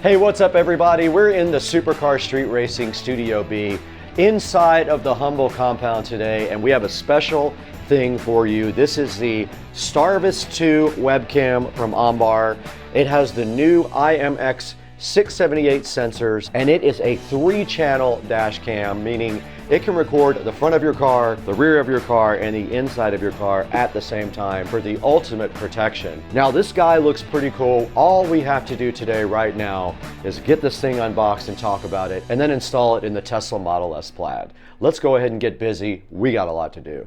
Hey, what's up everybody? We're in the Supercar Street Racing Studio B inside of the Humble compound today, and we have a special thing for you. This is the STARVIS 2 webcam from OMBAR. It has the new IMX 678 sensors, and it is a 3-channel dash cam, meaning it can record the front of your car, the rear of your car, and the inside of your car at the same time for the ultimate protection. Now, this guy looks pretty cool. All we have to do today right now is get this thing unboxed and talk about it, and then install it in the Tesla Model S Plaid. Let's go ahead and get busy. We got a lot to do.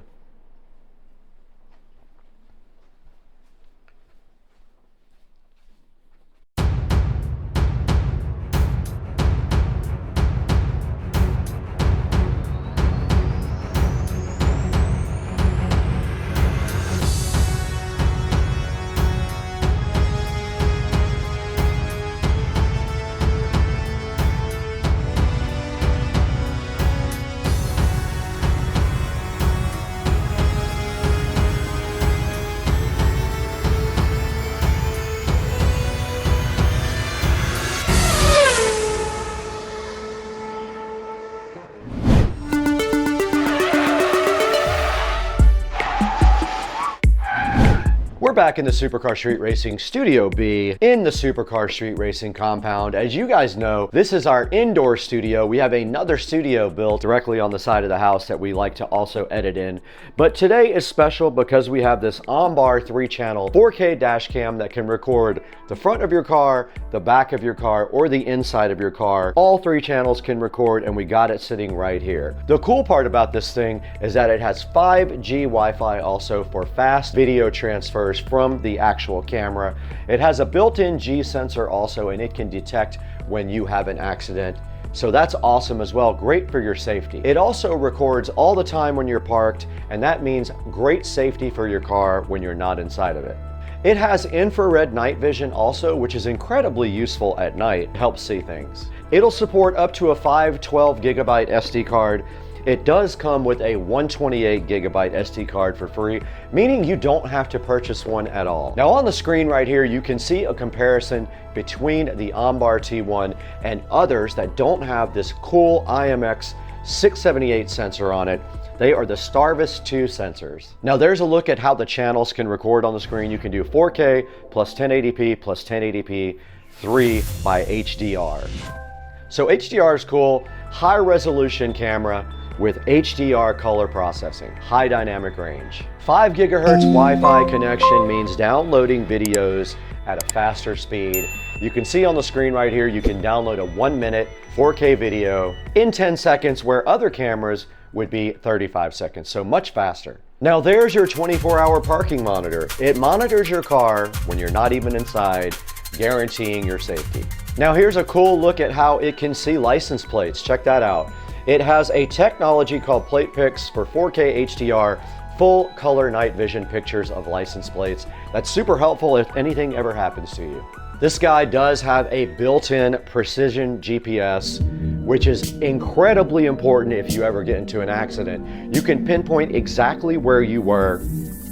We're back in the Supercar Street Racing Studio B in the Supercar Street Racing compound. As you guys know, this is our indoor studio. We have another studio built directly on the side of the house that we like to also edit in. But today is special because we have this OMBAR 3-channel 4K dash cam that can record the front of your car, the back of your car, or the inside of your car. All 3 channels can record, and we got it sitting right here. The cool part about this thing is that it has 5G Wi-Fi also for fast video transfers from the actual camera. It has a built-in G sensor also, and it can detect when you have an accident. So that's awesome as well, great for your safety. It also records all the time when you're parked, and that means great safety for your car when you're not inside of it. It has infrared night vision also, which is incredibly useful at night. It helps see things. It'll support up to a 512 gigabyte SD card. It does come with a 128 gigabyte SD card for free, meaning you don't have to purchase one at all. Now on the screen right here, you can see a comparison between the OMBAR T1 and others that don't have this cool IMX 678 sensor on it. They are the STARVIS 2 sensors. Now there's a look at how the channels can record on the screen. You can do 4K plus 1080p plus 1080p 3 by HDR. So HDR is cool, high resolution camera with HDR color processing, high dynamic range. 5 gigahertz Wi-Fi connection means downloading videos at a faster speed. You can see on the screen right here, you can download a 1-minute 4K video in 10 seconds where other cameras would be 35 seconds, so much faster. Now there's your 24-hour parking monitor. It monitors your car when you're not even inside, guaranteeing your safety. Now here's a cool look at how it can see license plates. Check that out. It has a technology called Plate Pix for 4K HDR, full color night vision pictures of license plates. That's super helpful if anything ever happens to you. This guy does have a built-in precision GPS, which is incredibly important if you ever get into an accident. You can pinpoint exactly where you were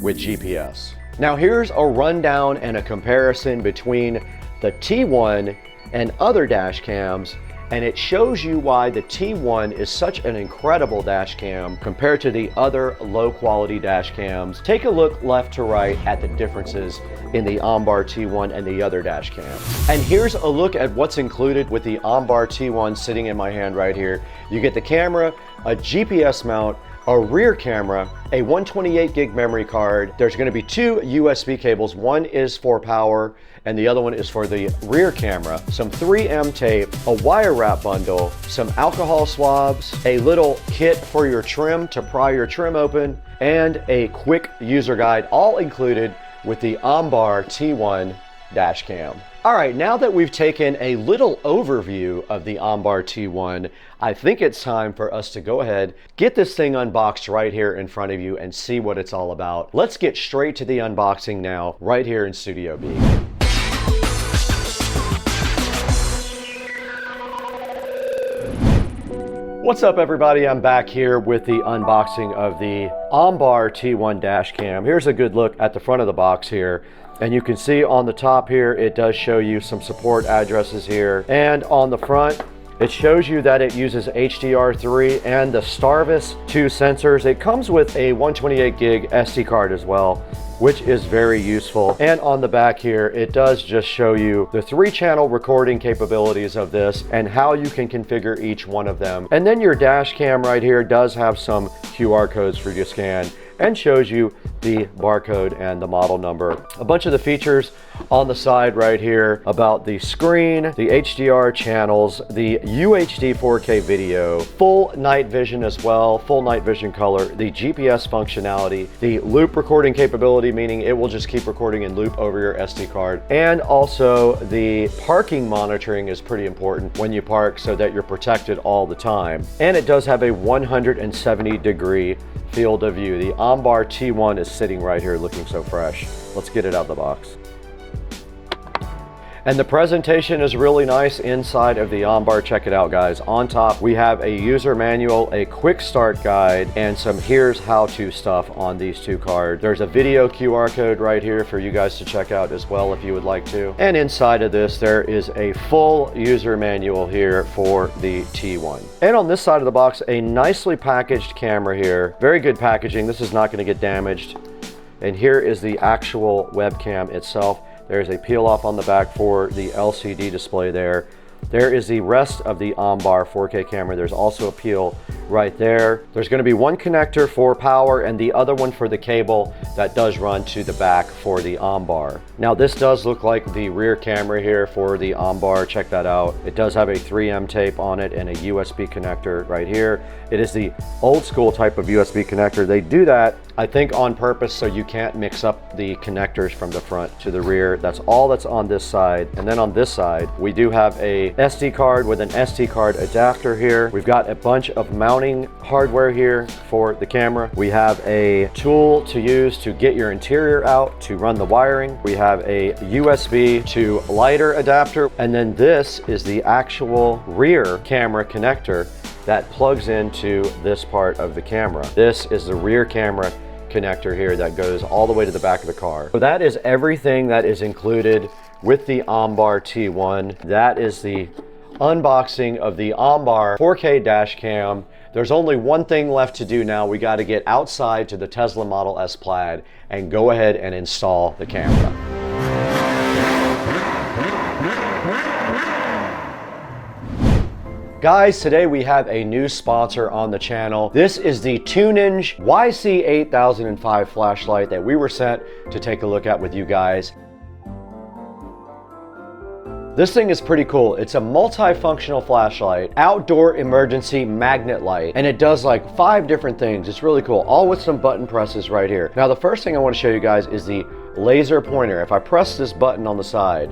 with GPS. Now here's a rundown and a comparison between the T1 and other dash cams, and it shows you why the T1 is such an incredible dash cam compared to the other low quality dash cams. Take a look left to right at the differences in the OMBAR T1 and the other dash cams. And here's a look at what's included with the OMBAR T1 sitting in my hand right here. You get the camera, a GPS mount, a rear camera, a 128 gig memory card. There's going to be 2 USB cables. One is for power and the other one is for the rear camera. Some 3M tape, a wire wrap bundle, some alcohol swabs, a little kit for your trim to pry your trim open, and a quick user guide, all included with the OMBAR T1 dash cam. All right, now that we've taken a little overview of the OMBAR T1, I think it's time for us to go ahead, get this thing unboxed right here in front of you and see what it's all about. Let's get straight to the unboxing now, right here in Studio B. What's up everybody, I'm back here with the unboxing of the OMBAR T1 dash cam. Here's a good look at the front of the box here. And you can see on the top here, it does show you some support addresses here. And on the front, it shows you that it uses HDR3 and the STARVIS 2 sensors. It comes with a 128 gig SD card as well, which is very useful. And on the back here, it does just show you the 3-channel recording capabilities of this and how you can configure each one of them. And then your dash cam right here does have some QR codes for you to scan and shows you the barcode and the model number. A bunch of the features on the side right here about the screen, the HDR channels, the UHD 4K video, full night vision as well, full night vision color, the GPS functionality, the loop recording capability, meaning it will just keep recording in loop over your SD card, and also the parking monitoring is pretty important when you park so that you're protected all the time. And it does have a 170-degree field of view. The OMBar T1 is sitting right here looking so fresh. Let's get it out of the box. And the presentation is really nice inside of the OMBar. Check it out, guys. On top, we have a user manual, a quick start guide, and some here's how-to stuff on these two cards. There's a video QR code right here for you guys to check out as well if you would like to. And inside of this, there is a full user manual here for the T1. And on this side of the box, a nicely packaged camera here. Very good packaging. This is not going to get damaged. And here is the actual webcam itself. There's a peel off on the back for the LCD display there. There is the rest of the OMBar 4K camera. There's also a peel right there. There's going to be one connector for power and the other one for the cable that does run to the back for the OMBar. Now this does look like the rear camera here for the OMBar. Check that out. It does have a 3M tape on it and a USB connector right here. It is the old school type of USB connector. They do that, I think, on purpose so you can't mix up the connectors from the front to the rear. That's all that's on this side. And then on this side, we do have a SD card with an SD card adapter here. We've got a bunch of mounting hardware here for the camera. We have a tool to use to get your interior out to run the wiring. We have a USB to lighter adapter. And then this is the actual rear camera connector that plugs into this part of the camera. This is the rear camera connector here that goes all the way to the back of the car. So that is everything that is included with the OMBar T1. That is the unboxing of the OMBar 4K dash cam. There's only one thing left to do now. We got to get outside to the Tesla Model S Plaid and go ahead and install the camera. Guys, today we have a new sponsor on the channel. This is the Tunenge YC8005 flashlight that we were sent to take a look at with you guys. This thing is pretty cool. It's a multifunctional flashlight, outdoor emergency magnet light, and it does like 5 different things. It's really cool, all with some button presses right here. Now, the first thing I want to show you guys is the laser pointer. If I press this button on the side,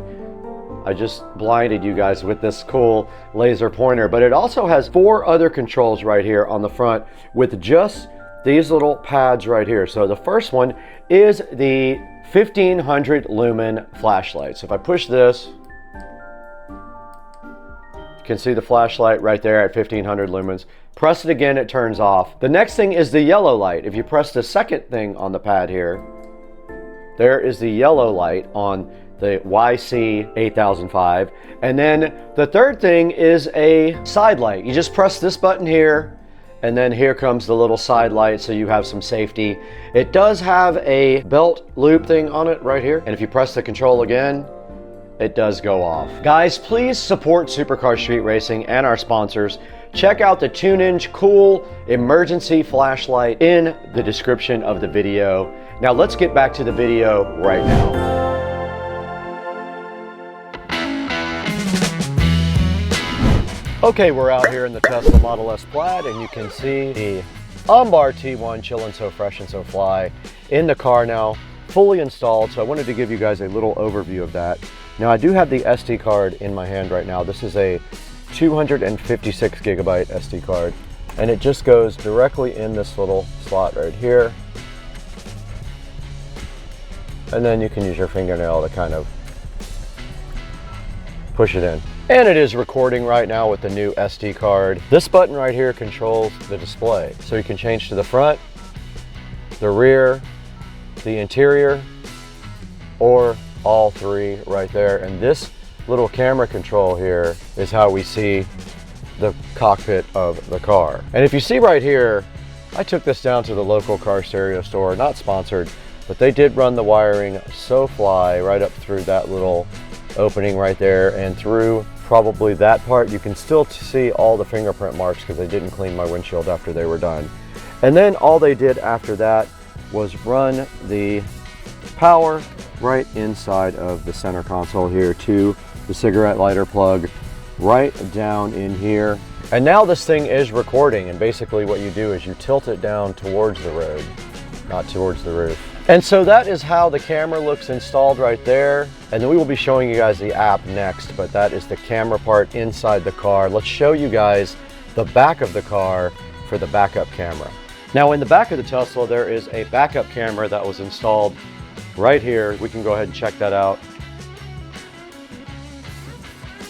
I just blinded you guys with this cool laser pointer, but it also has 4 other controls right here on the front with just these little pads right here. So the first one is the 1500 lumen flashlight. So if I push this, you can see the flashlight right there at 1500 lumens. Press it again, it turns off. The next thing is the yellow light. If you press the second thing on the pad here, there is the yellow light on the YC8005. And then the third thing is a side light. You just press this button here, and then here comes the little side light so you have some safety. It does have a belt loop thing on it right here. And if you press the control again, it does go off. Guys, please support Supercar Street Racing and our sponsors. Check out the Tunenge cool emergency flashlight in the description of the video. Now let's get back to the video right now. Okay, we're out here in the Tesla Model S Plaid, and you can see the OMBar T1 chilling so fresh and so fly in the car now, fully installed. So I wanted to give you guys a little overview of that. Now I do have the SD card in my hand right now. This is a 256 gigabyte SD card, and it just goes directly in this little slot right here. And then you can use your fingernail to kind of push it in. And it is recording right now with the new SD card. This button right here controls the display. So you can change to the front, the rear, the interior, or all three right there. And this little camera control here is how we see the cockpit of the car. And if you see right here, I took this down to the local car stereo store, not sponsored, but they did run the wiring so fly right up through that little opening right there and through probably that part. You can still see all the fingerprint marks because they didn't clean my windshield after they were done. And then all they did after that was run the power right inside of the center console here to the cigarette lighter plug right down in here. And now this thing is recording, and basically what you do is you tilt it down towards the road, not towards the roof. And so that is how the camera looks installed right there. And then we will be showing you guys the app next, but that is the camera part inside the car. Let's show you guys the back of the car for the backup camera. Now in the back of the Tesla, there is a backup camera that was installed right here. We can go ahead and check that out.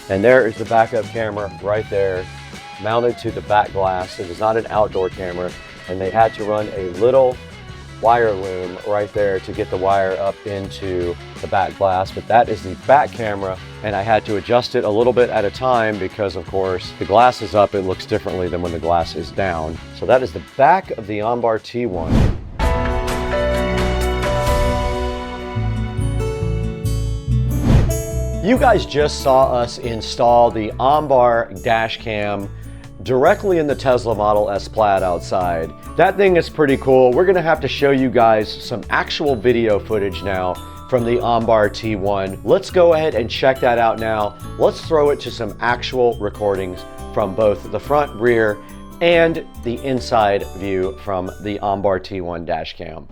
And there is the backup camera right there, mounted to the back glass. It is not an outdoor camera, and they had to run a little wire loom right there to get the wire up into the back glass. But that is the back camera, and I had to adjust it a little bit at a time because of course the glass is up, it looks differently than when the glass is down. So that is the back of the OMBar T1. You guys just saw us install the OMBar Dashcam directly in the Tesla Model S Plaid outside. That thing is pretty cool. We're gonna have to show you guys some actual video footage now from the OMBar T1. Let's go ahead and check that out now. Let's throw it to some actual recordings from both the front, rear, and the inside view from the OMBar T1 Dashcam.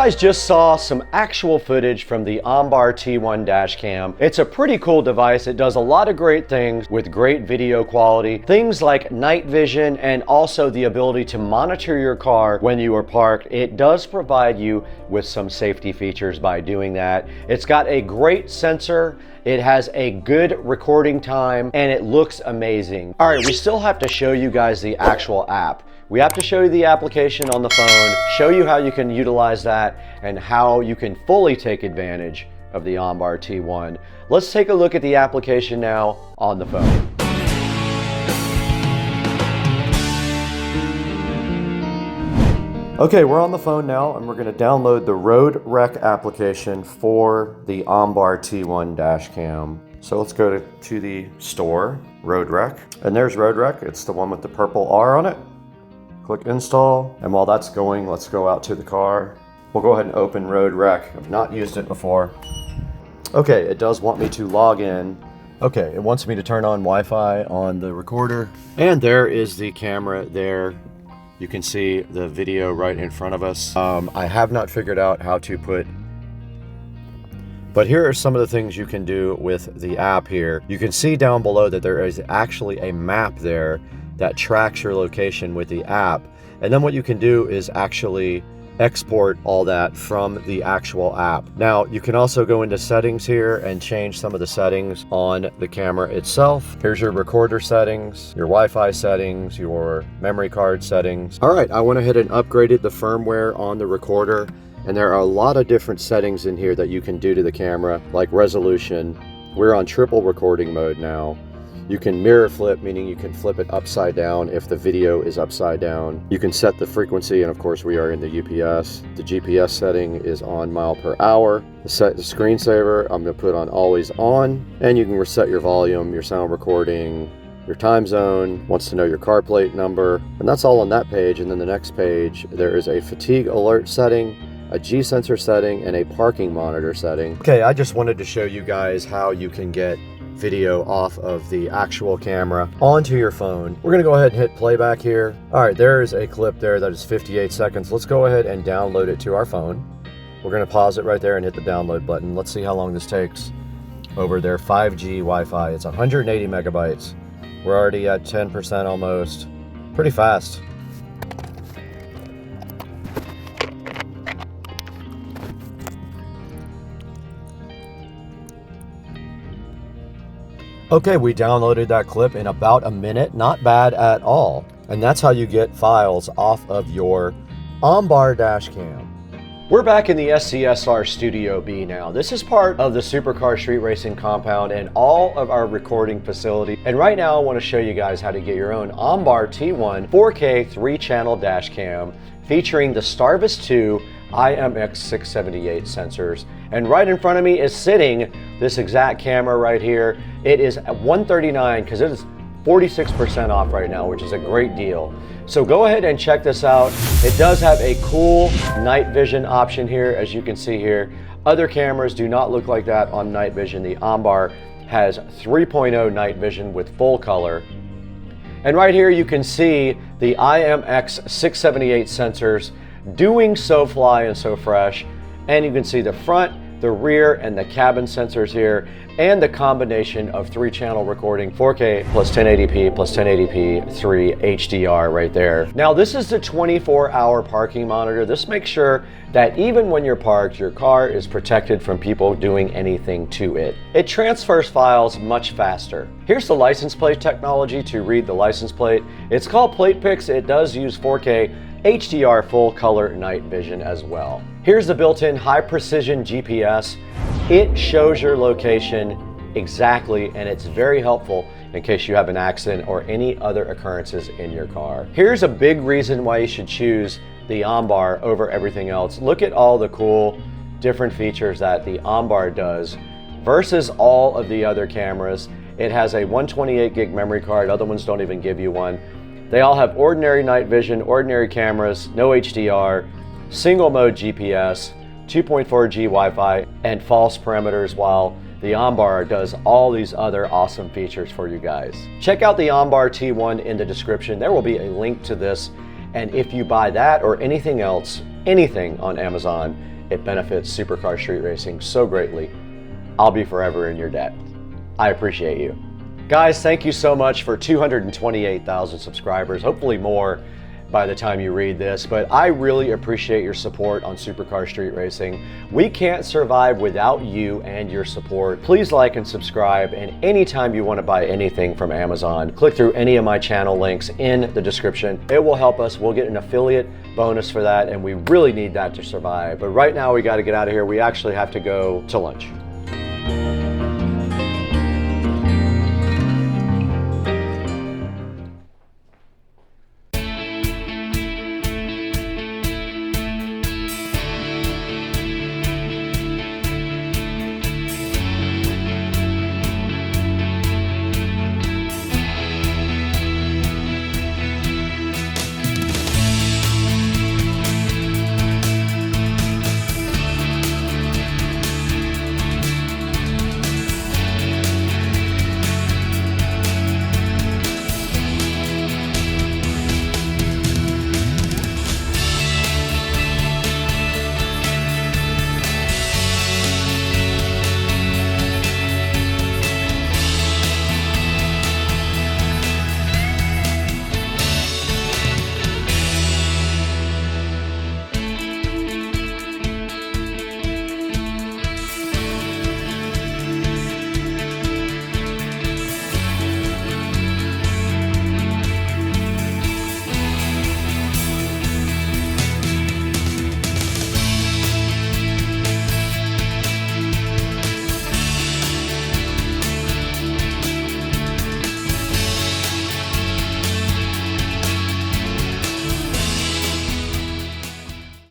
guys just saw some actual footage from the OMBAR T1 dash cam. It's a pretty cool device. It does a lot of great things with great video quality, things like night vision and also the ability to monitor your car when you are parked. It does provide you with some safety features by doing that. It's got a great sensor. It has a good recording time and it looks amazing. All right, we still have to show you guys the actual app. We have to show you the application on the phone, show you how you can utilize that and how you can fully take advantage of the OMBAR T1. Let's take a look at the application now on the phone. Okay, we're on the phone now and we're going to download the Road Rec application for the OMBAR T1 dash cam. So let's go to the store, Road Rec, and there's Road Rec. It's the one with the purple R on it. Click install, and while that's going, let's go out to the car. We'll go ahead and open Road Rec. I've not used it before. Okay, it does want me to log in. Okay, it wants me to turn on Wi-Fi on the recorder. And there is the camera there. You can see the video right in front of us. I have not figured out how to put, but here are some of the things you can do with the app here. You can see down below that there is actually a map there that tracks your location with the app. And then what you can do is actually export all that from the actual app. Now, you can also go into settings here and change some of the settings on the camera itself. Here's your recorder settings, your Wi-Fi settings, your memory card settings. All right, I went ahead and upgraded the firmware on the recorder, and there are a lot of different settings in here that you can do to the camera, like resolution. We're on triple recording mode now. You can mirror flip, meaning you can flip it upside down if the video is upside down. You can set the frequency, and of course we are in the UPS. The GPS setting is on mile per hour. Set the screensaver, I'm gonna put on always on, and you can reset your volume, your sound recording, your time zone, wants to know your car plate number, and that's all on that page. And then the next page, there is a fatigue alert setting, a G sensor setting, and a parking monitor setting. Okay, I just wanted to show you guys how you can get video off of the actual camera onto your phone. We're gonna go ahead and hit playback here. All right, there is a clip there that is 58 seconds. Let's go ahead and download it to our phone. We're gonna pause it right there and hit the download button. Let's see how long this takes over their 5G Wi-Fi. It's 180 megabytes. We're already at 10% almost. Pretty fast. Okay, we downloaded that clip in about a minute, not bad at all. And that's how you get files off of your OMBAR Dashcam. We're back in the SCSR Studio B now. This is part of the Supercar Street Racing compound and all of our recording facility. And right now I want to show you guys how to get your own OMBAR T1 4K 3-channel dashcam featuring the STARVIS 2 IMX678 sensors. And right in front of me is sitting this exact camera right here. It is at $139 because it is 46% off right now, which is a great deal. So go ahead and check this out. It does have a cool night vision option here, as you can see here. Other cameras do not look like that on night vision. The OMBAR has 3.0 night vision with full color. And right here you can see the IMX678 sensors doing so fly and so fresh. And you can see the front, the rear, and the cabin sensors here, and the combination of 3-channel recording, 4K plus 1080p plus 1080p 3 HDR right there. Now this is the 24-hour parking monitor. This makes sure that even when you're parked, your car is protected from people doing anything to it. It transfers files much faster. Here's the license plate technology to read the license plate. It's called PlatePix. It does use 4K HDR full color night vision as well. Here's the built-in high precision GPS. It shows your location exactly, and it's very helpful in case you have an accident or any other occurrences in your car. Here's a big reason why you should choose the OMBAR over everything else. Look at all the cool different features that the OMBAR does versus all of the other cameras. It has a 128 gig memory card. Other ones don't even give you one. They all have ordinary night vision, ordinary cameras, no HDR, single mode GPS, 2.4G Wi-Fi, and false parameters, while the OMBAR does all these other awesome features for you guys. Check out the OMBAR T1 in the description. There will be a link to this, and if you buy that or anything else, anything on Amazon, it benefits Supercar Street Racing so greatly. I'll be forever in your debt. I appreciate you. Guys, thank you so much for 228,000 subscribers, hopefully more by the time you read this, but I really appreciate your support on Supercar Street Racing. We can't survive without you and your support. Please like and subscribe, and anytime you want to buy anything from Amazon, click through any of my channel links in the description. It will help us. We'll get an affiliate bonus for that, and we really need that to survive. But right now we got to get out of here. We actually have to go to lunch.